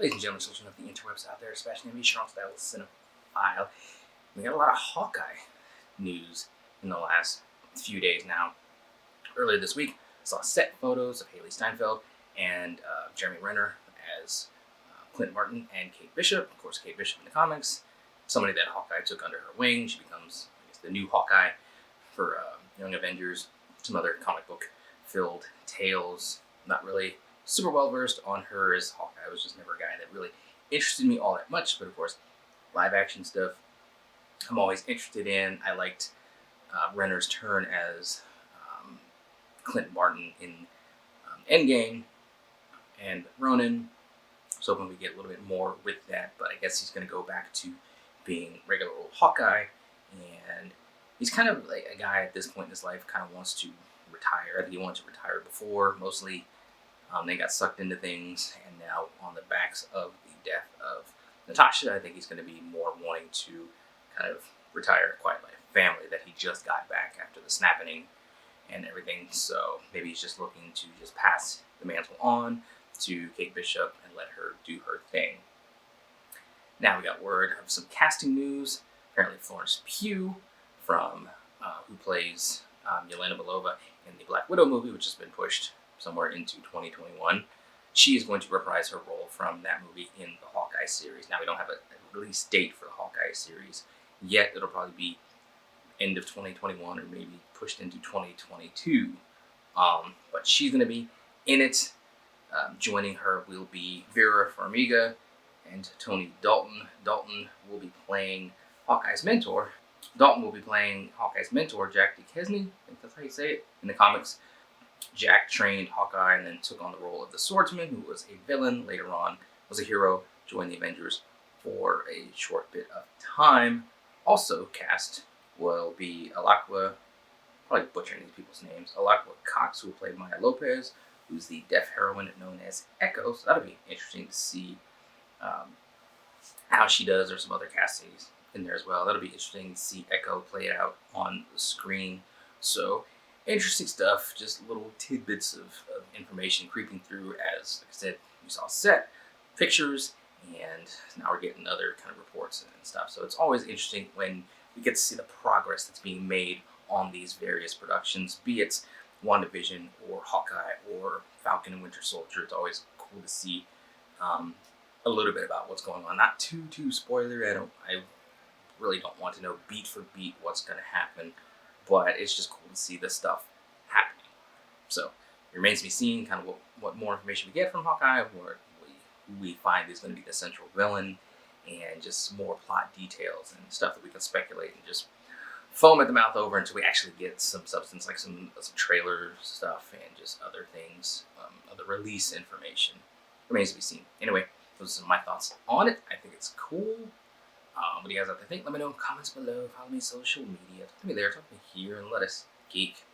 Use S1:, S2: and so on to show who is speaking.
S1: Ladies and gentlemen, children of the interwebs out there, especially me, Sean Style Cinephile. We got a lot of Hawkeye news in the last few days now. Earlier this week, I saw set photos of Haley Steinfeld and Jeremy Renner as Clint Martin and Kate Bishop. Of course, Kate Bishop in the comics, somebody that Hawkeye took under her wing. She becomes, I guess, the new Hawkeye for Young Avengers. Some other comic book filled tales. Not really super well versed on her as Hawkeye. I was just never a guy that really interested me all that much. But of course, live action stuff I'm always interested in. I liked Renner's turn as Clint Martin in Endgame and Ronin. So hoping we get a little bit more with that. But I guess he's going to go back to being regular old Hawkeye. And he's kind of like a guy at this point in his life kind of wants to retire. I think he wanted to retire before, mostly. They got sucked into things, and now on the backs of the death of Natasha, I think he's going to be more wanting to kind of retire a quiet life, family that he just got back after the snapping and everything. So maybe he's just looking to just pass the mantle on to Kate Bishop and let her do her thing. Now we got word of some casting news. Apparently Florence Pugh from who plays Yelena Belova in the Black Widow movie, which has been pushed somewhere into 2021. She is going to reprise her role from that movie in the Hawkeye series. Now we don't have a release date for the Hawkeye series yet. It'll probably be end of 2021 or maybe pushed into 2022. But she's going to be in it. Joining her will be Vera Farmiga and Tony Dalton. Dalton will be playing Hawkeye's mentor. Jack Duquesne, I think that's how you say it, in the comics. Jack trained Hawkeye and then took on the role of the swordsman, who was a villain, later on was a hero, joined the Avengers for a short bit of time. Also cast will be Alakwa, probably butchering these people's names, Alakwa Cox, who will play Maya Lopez, who's the deaf heroine known as Echo, so that'll be interesting to see how she does. There's some other castings in there as well. That'll be interesting to see Echo play it out on the screen. So interesting stuff, just little tidbits of information creeping through as, like I said, we saw set, pictures, and now we're getting other kind of reports and stuff. So it's always interesting when we get to see the progress that's being made on these various productions, be it WandaVision or Hawkeye or Falcon and Winter Soldier. It's always cool to see a little bit about what's going on. Not too spoiler. I really don't want to know beat for beat what's going to happen, but it's just cool to see this stuff happening. So it remains to be seen kind of what more information we get from Hawkeye, who we find is going to be the central villain, and just more plot details and stuff that we can speculate and just foam at the mouth over until we actually get some substance, like some trailer stuff and just other things, other release information. Remains to be seen. Anyway, those are my thoughts on it. I think it's cool. What do you guys have to think? Let me know in the comments below. Follow me on social media. Talk to me there. Talk to me here. And let us geek.